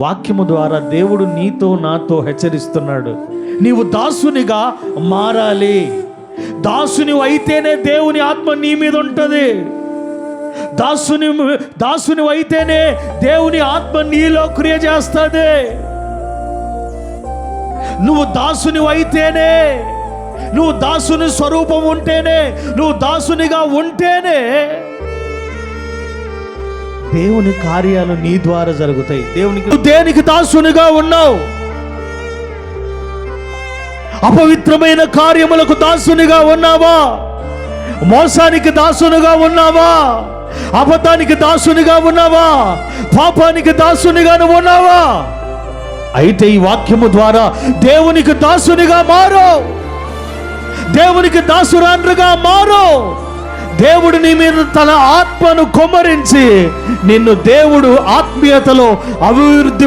వాక్యము ద్వారా దేవుడు నీతో నాతో హెచ్చరిస్తున్నాడు. నీవు దాసునిగా మారాలి. దాసుని అయితేనే దేవుని ఆత్మ నీ మీద ఉంటుంది. దాసుని అయితేనే దేవుని ఆత్మ నీలో క్రియ చేస్తుంది. నువ్వు దాసుని అయితేనే, నువ్వు దాసుని స్వరూపం ఉంటేనే, నువ్వు దాసునిగా ఉంటేనే దేవుని కార్యాలు నీ ద్వారా జరుగుతాయి. దేనికి దాసునిగా ఉన్నావు? అపవిత్రమైన కార్యములకు దాసునిగా ఉన్నావా? మోసానికి దాసునిగా ఉన్నావా? అబద్ధానికి దాసునిగా ఉన్నావా? పాపానికి దాసునిగా ఉన్నావా? అయితే ఈ వాక్యము ద్వారా దేవునికి దాసునిగా మారు. దేవునికి దాసురాండ్రుగా మారు. దేవుడు నీ మీద తన ఆత్మను కుమ్మరించి నిన్ను దేవుడు ఆత్మీయతలో అభివృద్ధి